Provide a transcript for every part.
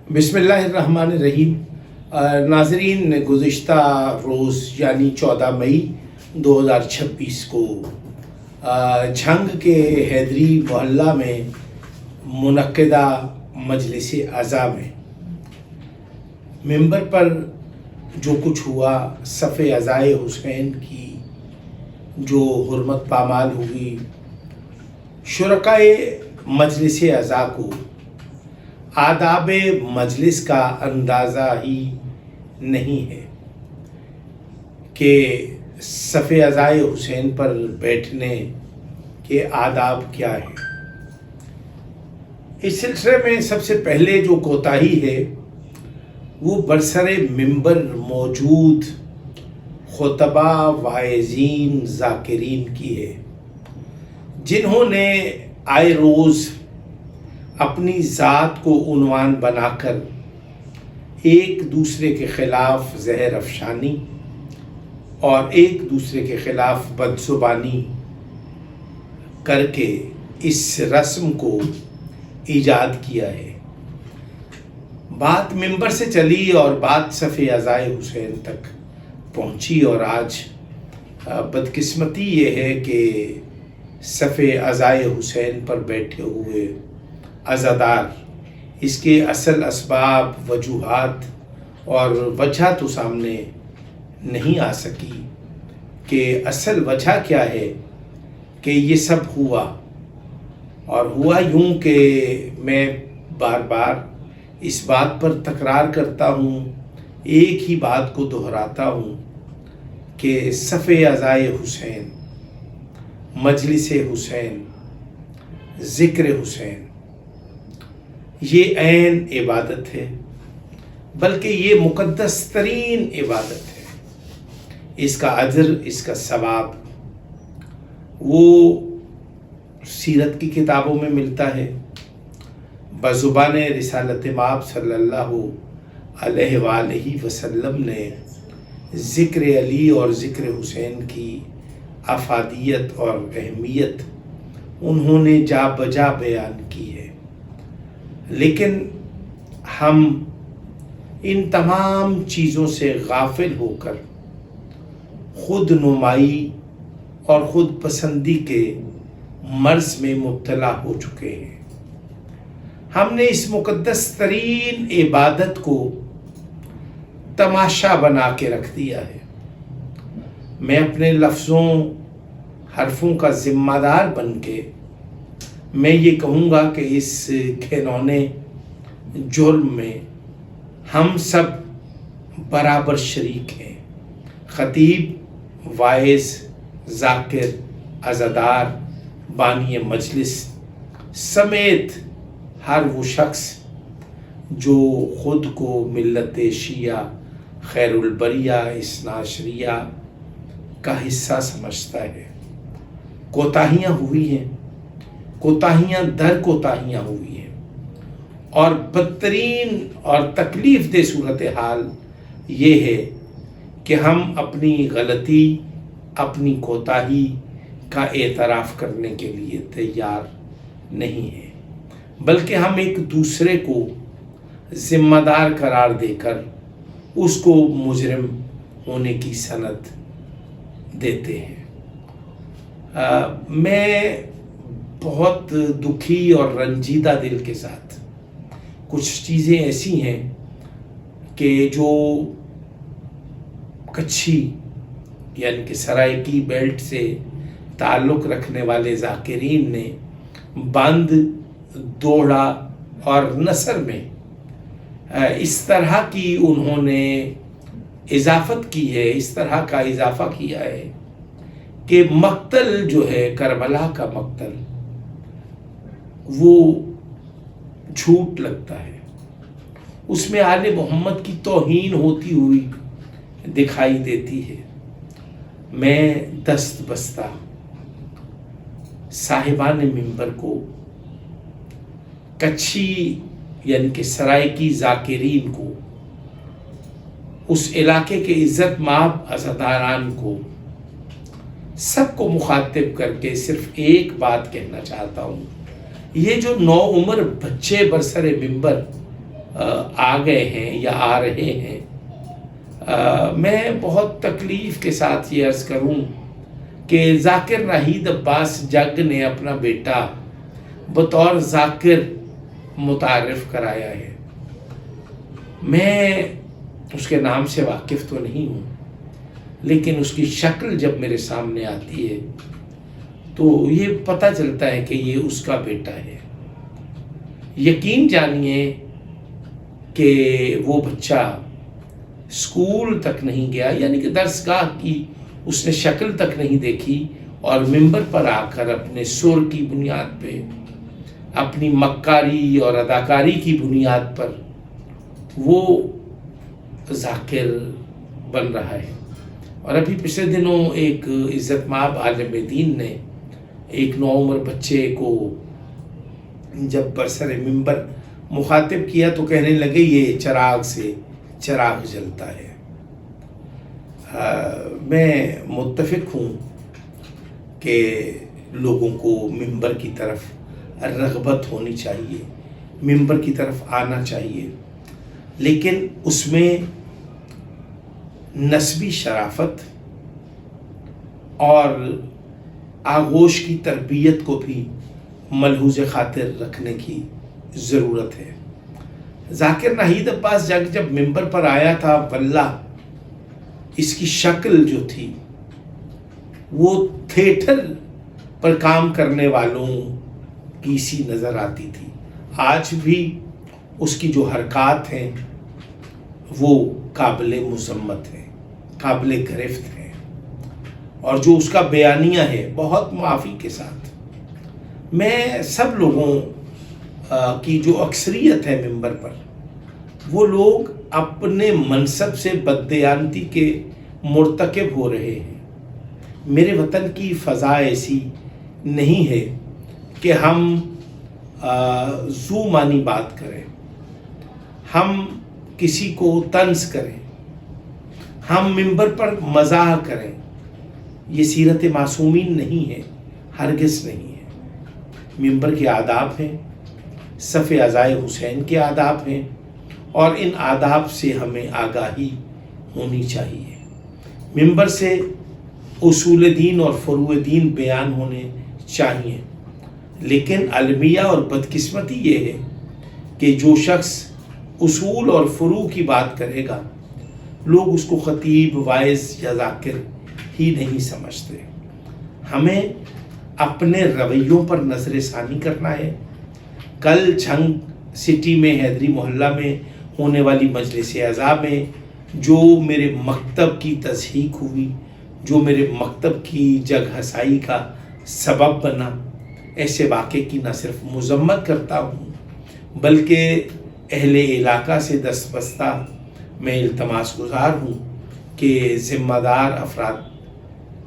بسم اللہ الرحمن الرحیم۔ ناظرین، گزشتہ روز یعنی 14 مئی 2026 کو جھنگ کے حیدری محلہ میں منعقدہ مجلس اعضاء میں ممبر پر جو کچھ ہوا، صف عزائے حسین کی جو حرمت پامال ہوئی، شرکائے مجلس اعضاء کو آداب مجلس کا اندازہ ہی نہیں ہے کہ صف عزائے حسین پر بیٹھنے کے آداب کیا ہیں۔ اس سلسلے میں سب سے پہلے جو کوتاہی ہے وہ برسر ممبر موجود خطبہ، واعظین، ذاکرین کی ہے، جنہوں نے آئے روز اپنی ذات کو عنوان بنا کر ایک دوسرے کے خلاف زہر افشانی اور ایک دوسرے کے خلاف بدزبانی کر کے اس رسم کو ایجاد کیا ہے۔ بات ممبر سے چلی اور بات صف عزائے حسین تک پہنچی، اور آج بدقسمتی یہ ہے کہ صف عزائے حسین پر بیٹھے ہوئے عزادار اس کے اصل اسباب، وجوہات اور وجہ تو سامنے نہیں آ سکی کہ اصل وجہ کیا ہے کہ یہ سب ہوا، اور ہوا یوں کہ میں بار بار اس بات پر تکرار کرتا ہوں، ایک ہی بات کو دہراتا ہوں کہ صف عزائے حسین، مجلس حسین، ذکر حسین یہ عین عبادت ہے، بلکہ یہ مقدس ترین عبادت ہے۔ اس کا اجر، اس کا ثواب وہ سیرت کی کتابوں میں ملتا ہے۔ بزبان رسالت مآب صلی اللہ علیہ وآلہ وسلم نے ذکر علی اور ذکر حسین کی افادیت اور اہمیت انہوں نے جا بجا بیان کی ہے، لیکن ہم ان تمام چیزوں سے غافل ہو کر خود نمائی اور خود پسندی کے مرض میں مبتلا ہو چکے ہیں۔ ہم نے اس مقدس ترین عبادت کو تماشا بنا کے رکھ دیا ہے۔ میں اپنے لفظوں، حرفوں کا ذمہ دار بن کے میں یہ کہوں گا کہ اس گھنونے جرم میں ہم سب برابر شریک ہیں۔ خطیب، واعظ، ذاکر، عزادار، بانی مجلس سمیت ہر وہ شخص جو خود کو ملت شیعہ خیر البریہ اثنا عشریہ کا حصہ سمجھتا ہے۔ کوتاہیاں ہوئی ہیں، کوتاہیاں در کوتاہیاں ہوئی ہیں، اور بدترین اور تکلیف دہ صورتحال یہ ہے کہ ہم اپنی غلطی، اپنی کوتاہی کا اعتراف کرنے کے لیے تیار نہیں ہیں، بلکہ ہم ایک دوسرے کو ذمہ دار قرار دے کر اس کو مجرم ہونے کی سند دیتے ہیں۔ میں بہت دکھی اور رنجیدہ دل کے ساتھ کچھ چیزیں ایسی ہیں کہ جو کچھی یعنی کہ سرائکی بیلٹ سے تعلق رکھنے والے ذاکرین نے بند، دوڑا اور نثر میں اس طرح کی انہوں نے اضافت کی ہے، اس طرح کا اضافہ کیا ہے کہ مقتل جو ہے، کربلا کا مقتل، وہ جھوٹ لگتا ہے، اس میں آل محمد کی توہین ہوتی ہوئی دکھائی دیتی ہے۔ میں دست بستہ صاحبان ممبر کو، کچھی یعنی کہ سرائکی ذاکرین کو، اس علاقے کے عزت مآب عزاداران کو، سب کو مخاطب کر کے صرف ایک بات کہنا چاہتا ہوں۔ یہ جو نو عمر بچے برسر ممبر آ گئے ہیں یا آ رہے ہیں، میں بہت تکلیف کے ساتھ یہ عرض کروں کہ ذاکر ناہید عباس جگ نے اپنا بیٹا بطور ذاکر متعارف کرایا ہے۔ میں اس کے نام سے واقف تو نہیں ہوں، لیکن اس کی شکل جب میرے سامنے آتی ہے تو یہ پتہ چلتا ہے کہ یہ اس کا بیٹا ہے۔ یقین جانیے کہ وہ بچہ اسکول تک نہیں گیا، یعنی کہ درسگاہ کی اس نے شکل تک نہیں دیکھی، اور ممبر پر آ کر اپنے سر کی بنیاد پہ، اپنی مکاری اور اداکاری کی بنیاد پر وہ ذاکر بن رہا ہے۔ اور ابھی پچھلے دنوں ایک عزت مآب عالم دین نے ایک نوعمر بچے کو جب برسر ممبر مخاطب کیا تو کہنے لگے یہ چراغ سے چراغ جلتا ہے۔ میں متفق ہوں کہ لوگوں کو ممبر کی طرف رغبت ہونی چاہیے، ممبر کی طرف آنا چاہیے، لیکن اس میں نسبی شرافت اور آغوش کی تربیت کو بھی ملحوظ خاطر رکھنے کی ضرورت ہے۔ ذاکر ناہید عباس جگ جب ممبر پر آیا تھا، واللہ اس کی شکل جو تھی وہ تھیٹر پر کام کرنے والوں کی سی نظر آتی تھی۔ آج بھی اس کی جو حرکات ہیں وہ قابل مذمت ہیں، قابل گرفت ہیں، اور جو اس کا بیانیہ ہے بہت معافی کے ساتھ، میں سب لوگوں کی جو اکثریت ہے ممبر پر، وہ لوگ اپنے منصب سے بددیانتی کے مرتکب ہو رہے ہیں۔ میرے وطن کی فضا ایسی نہیں ہے کہ ہم ذو معنی بات کریں، ہم کسی کو طنز کریں، ہم ممبر پر مزاح کریں۔ یہ سیرت معصومین نہیں ہے، ہرگز نہیں ہے۔ ممبر کے آداب ہیں، صف عزائے حسین کے آداب ہیں، اور ان آداب سے ہمیں آگاہی ہونی چاہیے۔ ممبر سے اصول دین اور فروع دین بیان ہونے چاہیے، لیکن المیہ اور بدقسمتی یہ ہے کہ جو شخص اصول اور فروع کی بات کرے گا، لوگ اس کو خطیب، واعظ یا ذاکر ہی نہیں سمجھتے۔ ہمیں اپنے رویوں پر نظر ثانی کرنا ہے۔ کل جھنگ سٹی میں حیدری محلہ میں ہونے والی مجلس اعزاء میں جو میرے مکتب کی تضحیک ہوئی، جو میرے مکتب کی جگ ہسائی کا سبب بنا، ایسے واقعے کی نہ صرف مذمت کرتا ہوں بلکہ اہل علاقہ سے دستبستہ میں التماس گزار ہوں کہ ذمہ دار افراد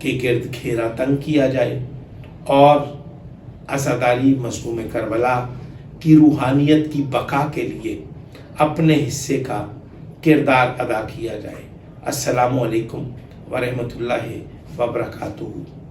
کے گرد گھیرا تنگ کیا جائے اور عزاداری مظلوم کربلا کی روحانیت کی بقا کے لیے اپنے حصے کا کردار ادا کیا جائے۔ السلام علیکم ورحمۃ اللہ وبرکاتہ۔